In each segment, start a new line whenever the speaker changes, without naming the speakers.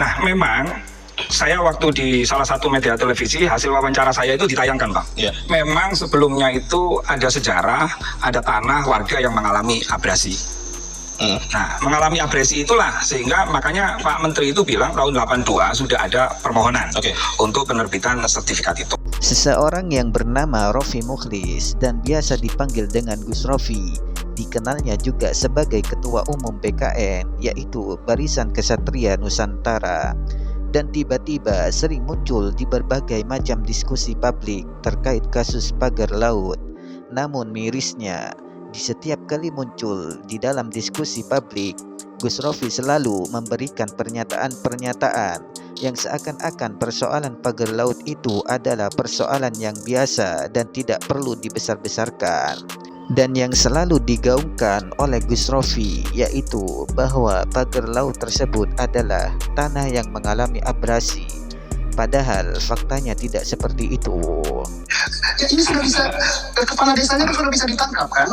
Nah, memang saya waktu di salah satu media televisi, hasil wawancara saya itu ditayangkan, Bang.
Iya.
Memang sebelumnya itu ada sejarah, ada tanah warga yang mengalami abrasi. Nah, mengalami abrasi itulah sehingga makanya Pak Menteri itu bilang tahun 82 sudah ada permohonan untuk penerbitan sertifikat itu.
Seseorang yang bernama Rofi Mukhlis dan biasa dipanggil dengan Gus Rofi, dikenalnya juga sebagai Ketua Umum BKN, yaitu Barisan Ksatria Nusantara, dan tiba-tiba sering muncul di berbagai macam diskusi publik terkait kasus pagar laut. Namun mirisnya, di setiap kali muncul di dalam diskusi publik, Gus Rofi selalu memberikan pernyataan-pernyataan yang seakan-akan persoalan pagar laut itu adalah persoalan yang biasa dan tidak perlu dibesar-besarkan. Dan yang selalu digaungkan oleh Gus Rofi yaitu bahwa pagar laut tersebut adalah tanah yang mengalami abrasi. Padahal faktanya tidak seperti itu.
Ya ini sudah bisa, kepala desanya kan sudah bisa ditangkap kan?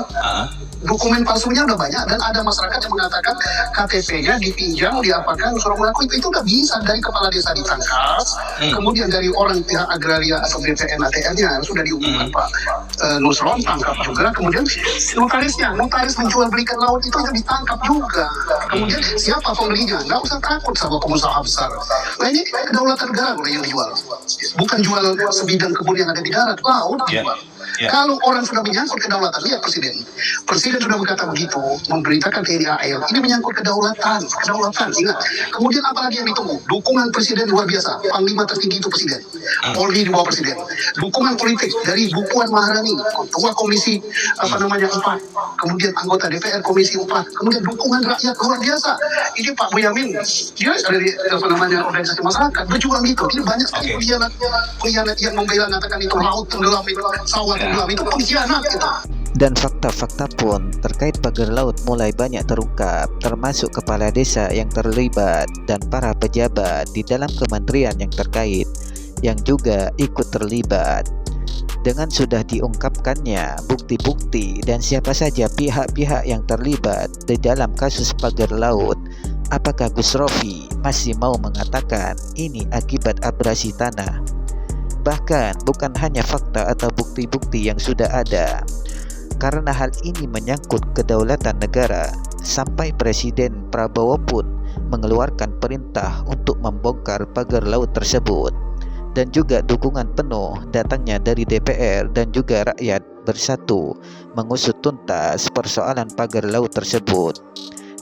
Dokumen palsunya udah banyak dan ada masyarakat yang mengatakan KTP-nya dipinjam, diapakan, suruh mengaku itu udah bisa dari kepala desa ditangkap. Kemudian dari orang pihak agraria atau BPN ATR-nya sudah diumumkan Pak Nusron tangkap juga. Kemudian notaris menjual belikan laut itu ditangkap juga. Kemudian siapa pembelinya? Nggak usah takut sama pengusaha besar. Nah ini kedaulatan negara yang dijual, bukan jual sebidang kebun yang ada di darat, laut. Kalau orang sudah menyangkut kedaulatan, lihat Presiden sudah berkata begitu, memberitakan TNI AL, ini menyangkut kedaulatan, ingat. Kemudian apalagi yang ditunggu? Dukungan Presiden luar biasa, Panglima tertinggi itu Presiden, Polri di bawah Presiden, dukungan politik dari Bu Puan Maharani, Ketua Komisi 4, kemudian anggota DPR Komisi 4, kemudian dukungan rakyat luar biasa. Ini Pak Boyamin, dia dari organisasi masyarakat berjuang gitu. Ini banyak sekali pengkhianat yang membela, mengatakan itu laut tenggelam, itu sawah tenggelam, itu pengkhianat gitu.
Dan fakta-fakta pun terkait pagar laut mulai banyak terungkap, termasuk kepala desa yang terlibat dan para pejabat di dalam kementerian yang terkait yang juga ikut terlibat. Dengan sudah diungkapkannya bukti-bukti dan siapa saja pihak-pihak yang terlibat di dalam kasus pagar laut, apakah Gus Rofi masih mau mengatakan ini akibat abrasi tanah? Bahkan bukan hanya fakta atau bukti-bukti yang sudah ada, karena hal ini menyangkut kedaulatan negara, sampai Presiden Prabowo pun mengeluarkan perintah untuk membongkar pagar laut tersebut. Dan juga dukungan penuh datangnya dari DPR dan juga rakyat bersatu mengusut tuntas persoalan pagar laut tersebut.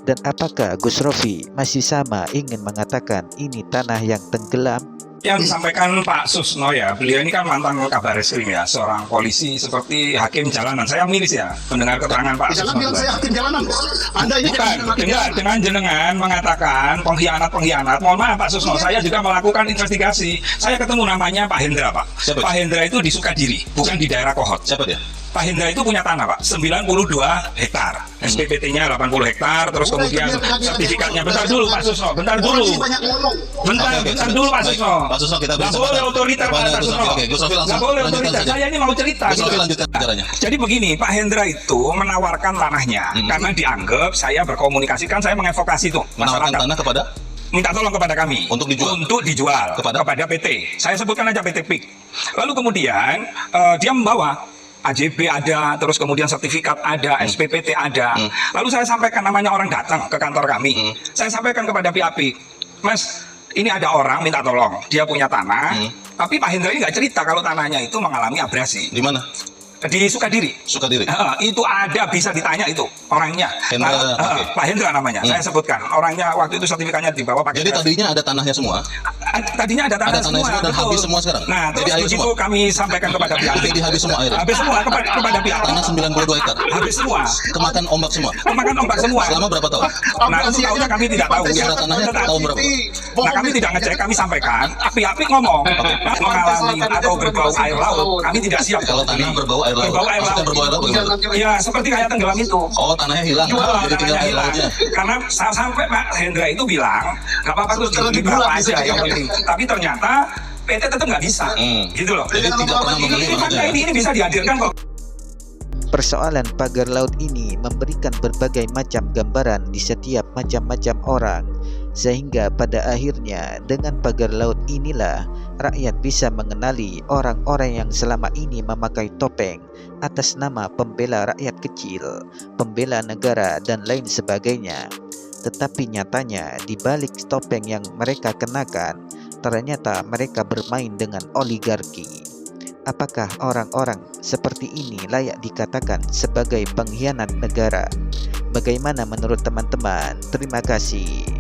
Dan apakah Gus Rofi masih sama ingin mengatakan ini tanah yang tenggelam?
Yang disampaikan Pak Susno ya, beliau ini kan mantan Kabar Eskrim ya, seorang polisi seperti hakim jalanan. Saya miris ya mendengar keterangan Pak Susno.
Jangan bilang saya hakim jalanan, Anda ini
dengan jenengan mengatakan pengkhianat. Mohon maaf Pak Susno, saya juga melakukan investigasi. Saya ketemu namanya Pak Hendra, Pak.
Siapa?
Pak Hendra itu di Sukadiri, bukan di daerah Kohot.
Siapa dia?
Pak Hendra itu punya tanah Pak, 92 hektar, SPPT-nya 80 hektar, terus kemudian sertifikatnya. Bentar dulu Pak Susno, bentar dulu Pak Susno.
Pak Susno, kita beri
nggak boleh otoriter Pak Susno. Nggak boleh otoriter. Saya ini mau cerita.
Gus Rofi lanjutkan bicaranya.
Jadi begini, Pak Hendra itu menawarkan tanahnya karena dianggap saya berkomunikasi, kan saya mengadvokasi tuh
Menawarkan
masyarakat.
tanah kepada?
Minta tolong kepada kami
untuk dijual
kepada PT. Saya sebutkan aja PT PIK. Lalu kemudian dia membawa AJB ada, terus kemudian sertifikat ada, SPPT ada. Lalu saya sampaikan, namanya orang datang ke kantor kami. Saya sampaikan kepada pihak PIK, Mas, ini ada orang minta tolong, dia punya tanah, tapi Pak Hendra ini nggak cerita kalau tanahnya itu mengalami abrasi.
Di mana?
Di Sukadiri. Itu ada, bisa ditanya itu orangnya.
Hendra,
Pak Hendra namanya. Saya sebutkan orangnya, waktu itu sertifikatnya dibawa pakai.
Jadi tadinya ada tanahnya semua?
Tadinya ada tanah semua
dan
betul.
habis semua sekarang?
Nah, terus begitu kami sampaikan kepada pihak.
Jadi habis semua airnya?
Habis semua kepada pihak.
Tanah 92 hektar?
Habis semua.
Kemakan ombak semua?
Kemakan ombak semua.
Selama berapa tahun?
Nah, untuk tahunnya kami tidak tahu.
Secara tanahnya tahun berapa?
Nah, kami tidak ngecek, kami sampaikan. Pihak ngomong mengalami atau berbau air laut, kami tidak siap.
Kalau tanah berbau air laut, berbau air laut bagaimana?
Ya, seperti kayak tenggelam itu.
Oh, tanahnya hilang, jadi tinggal air lautnya.
Karena sampai Pak Hendra itu bilang, nggak apa-apa terus di berapa aja yang penting. Tapi ternyata PT tetap nggak bisa, gitu loh.
Jadi tidak pernah membeli.
Ini bisa dihadirkan kok.
Persoalan pagar laut ini memberikan berbagai macam gambaran di setiap macam-macam orang, Sehingga pada akhirnya dengan pagar laut inilah rakyat bisa mengenali orang-orang yang selama ini memakai topeng atas nama pembela rakyat kecil, pembela negara dan lain sebagainya. Tetapi nyatanya di balik topeng yang mereka kenakan, ternyata mereka bermain dengan oligarki. Apakah orang-orang seperti ini layak dikatakan sebagai pengkhianat negara? Bagaimana menurut teman-teman? Terima kasih.